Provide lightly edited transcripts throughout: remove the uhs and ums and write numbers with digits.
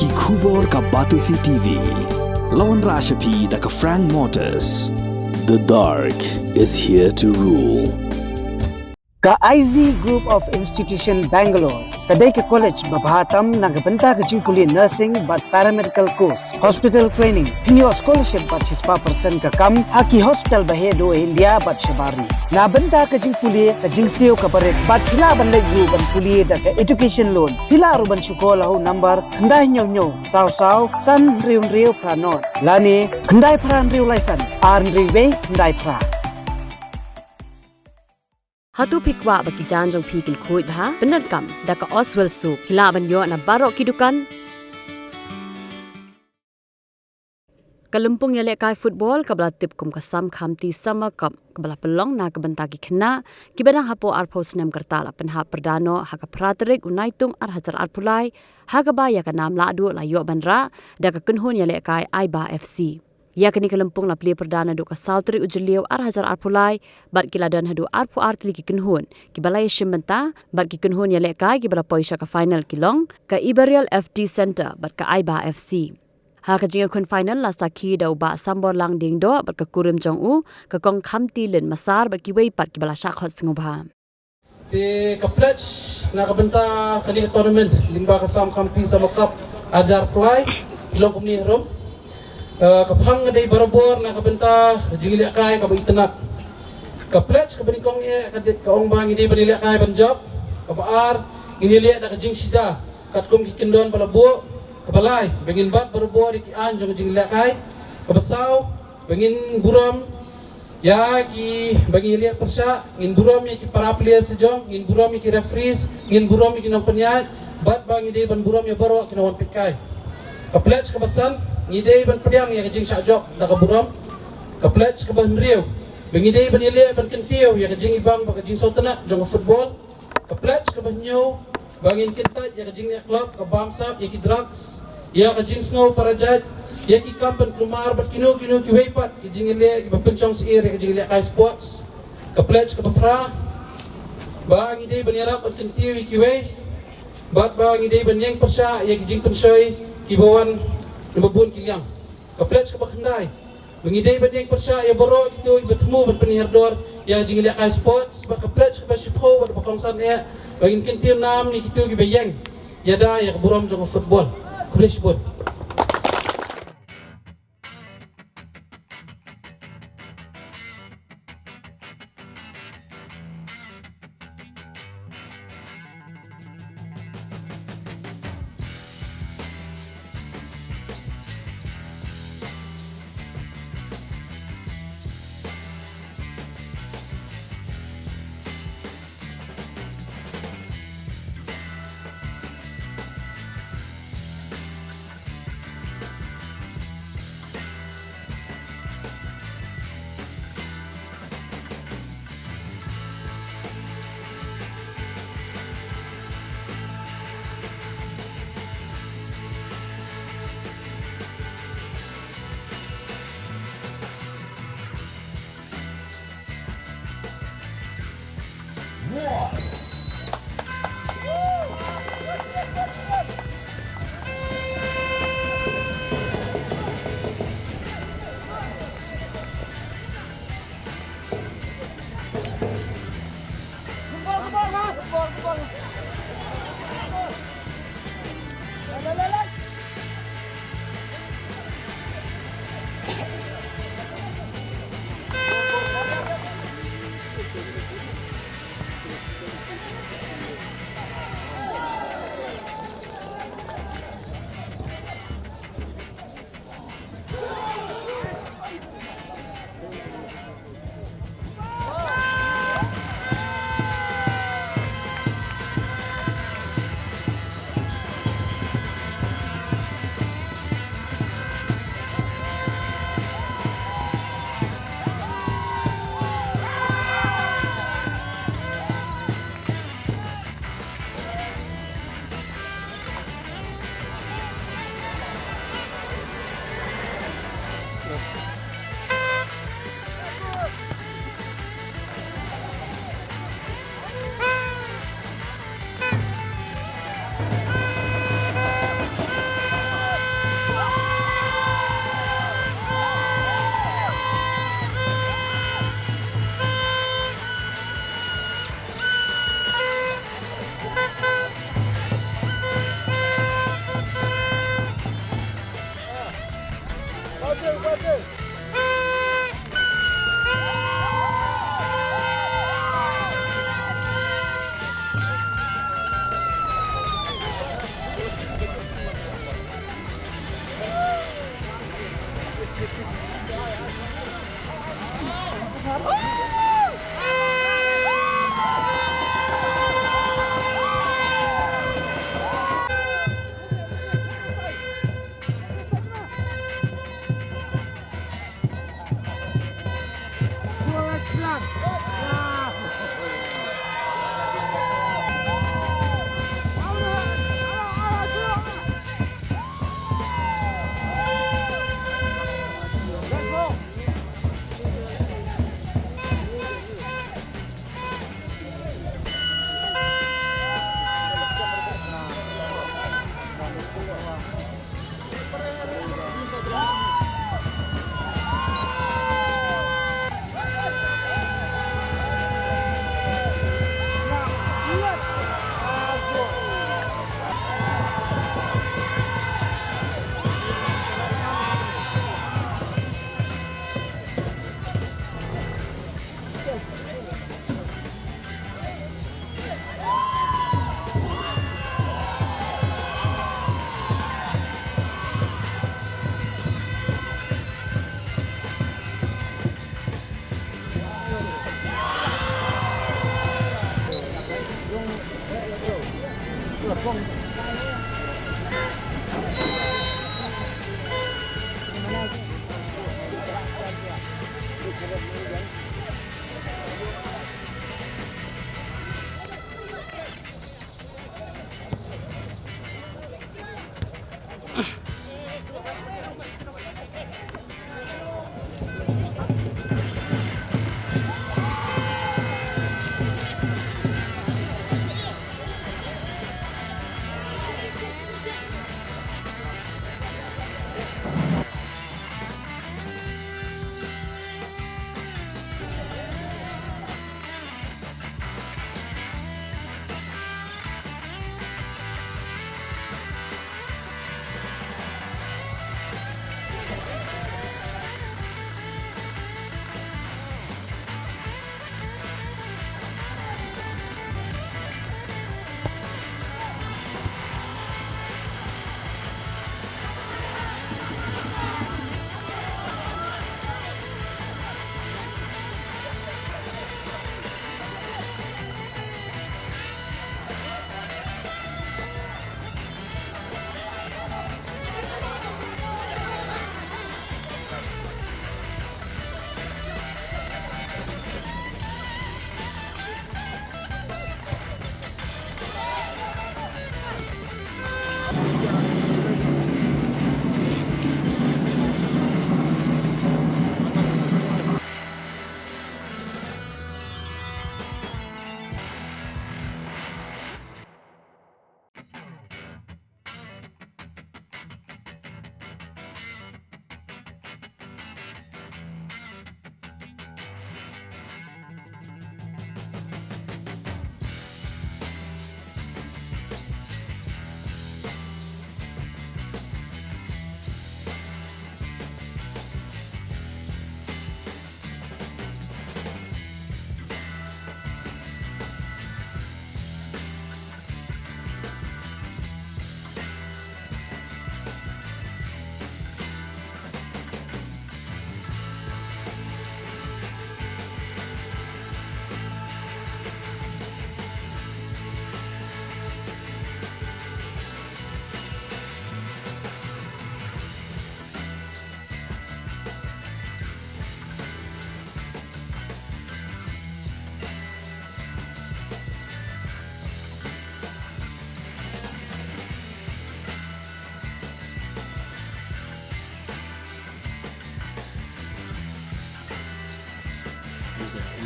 Ki Kubor ka Batisi TV. Lawan Rashapi da ka Frank Motors. The dark is here to rule. Ka IZ Group of Institution Bangalore, kadai ke college babahatam nagabenta ke jingkuli nursing but paramedical course, hospital training, pinyo scholarship but 6% ka kam, haki hospital bahedo India but shabari. Na benta ke jingkuli ke jingsio ka baret but pila ban legu ban kuli da ke education loan. Pila ru ban syukola ho number kendai nyo saw san riu pranot. Lani kendai pran riu laisan, ar riu kendai pra. Hatu pikwa bagi janjong pikin kuit bah penat kam daka Oswell Soup hila banyo na barok kidukan Kalumpung yale kai football kabla tip kum kasam khamti sama kap kabla pelong na kabantaki khna kibadang hapo arpos nem kartala penha perdano haka praterik unaitung ar hajar arpulai haga ba ya kanam la adu la yo banra daka kunhun yale kai Aiba FC ya kini Kalumpung na pli perdana do ka Sautri ujeliu ar hajar arpulai bat kiladan hadu arpu artli ki kunhun kibalai shimbenta bat ki kunhun yale kai kibala poisha ka final kilong ka Iberial FD Center bat ka Aiba FC ha ka jinga kun final la sakhi da ba sambor lang ding do bat ka kurim jong u ka kong khamti len masar bat ki wei pat kibala shakhot singobha di ka pledge na ka benta kali tournament limba ka sam khamti sama cup ajar play ilong kumni rom kapang day barabor na kabenta jingili kay kabaitanak ka pledge ka banikong ka ong bang hindi banili kay banjob kabaar inili da ka jing sida katkum kikindon palabu kabalay bangin bat barabor ki anjong jingili kay kabasaw bangin buram ya ki bangili persya ngin buram ya ki para players sejong ngin buram ya ki referees ngin buram ya ki nang penyat bat bang hindi ban buram ya baro kinawan pikay ka pledge ka basan ngidei ban pediang ya kajing syakjok da ka buram ka pledge ka ban riu bangidei ban ile ban kentiu ya kajing ibang ba kajing sotana jong football ka pledge ka ban nyo bangin kintat ya kajing ya club ka bangsa ya ki drugs ya kajing snow parajat ya ki kampen klumar bat kino ki weipat kajing ile ba pencong siir ya kajing ile kai sports ka pledge ka pra bangidei ban yarap ban kentiu ki wei bat bangidei ban yang persya ya kajing pensoy ki bawan Nababun kilyang. Kaplet ka bakandai. Mengidai banding persya ya baro itu bertemu ban penihardor ya jingili ka sports ba kaplet ka basipho ba bakongsan ya bangin kentim nam ni kitu gibayang. Ya da ya buram jong football. Kulishbon.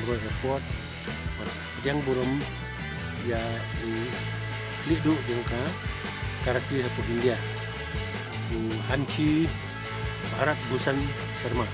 Umroh Airport yang burum ya klik du jengka karati hapo India Hanci Bharat Bhushan Sharma.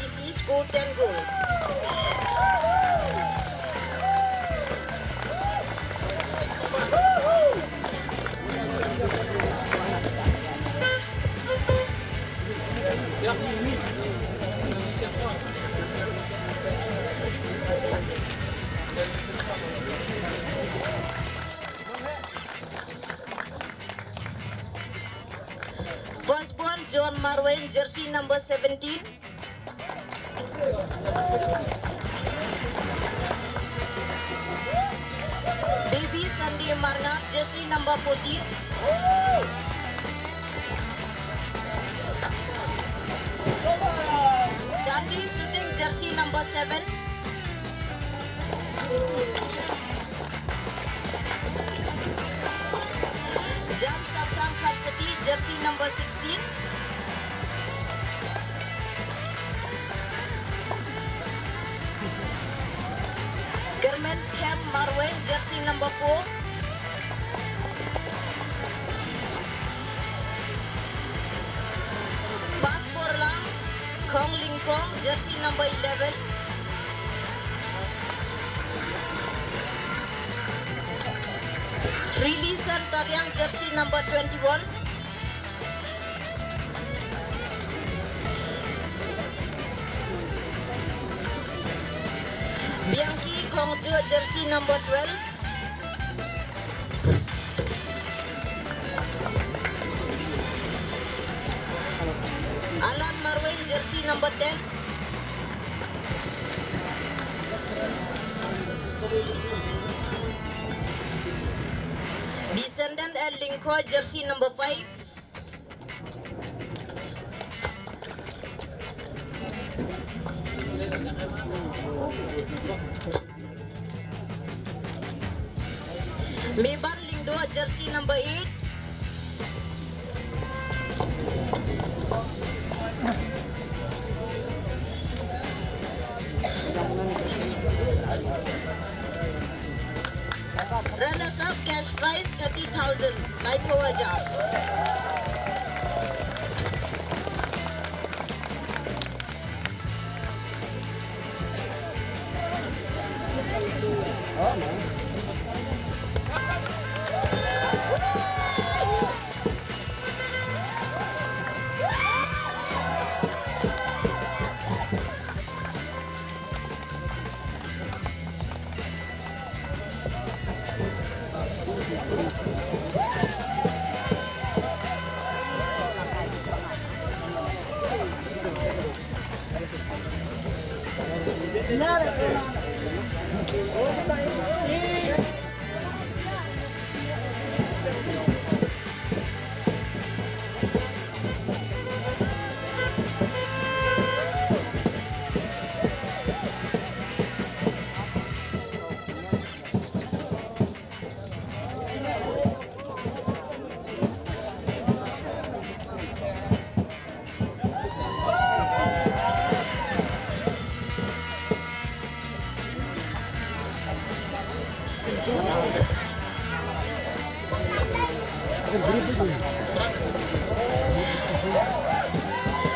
RPC scored 10 goals. Firstborn John Marwin, jersey number 17. Baby Sandy Marngat, jersey number 14. Sandy Shooting, jersey number 7. Jam Sapram Kharsati, jersey number 16. Germans Camp Marwin, jersey number 4. Passport Lang Kong Ling Kong, jersey number 11. Freely Santaryang, jersey number 21. Bianchi Kongjo, jersey number 12. Alan Marwin, jersey number 10. Descendant El Linko, jersey number 5. Meban Lingdo, jersey number 8. Runners up, cash prize 30,000. Naito Hajar.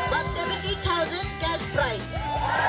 But 70,000 cash prize.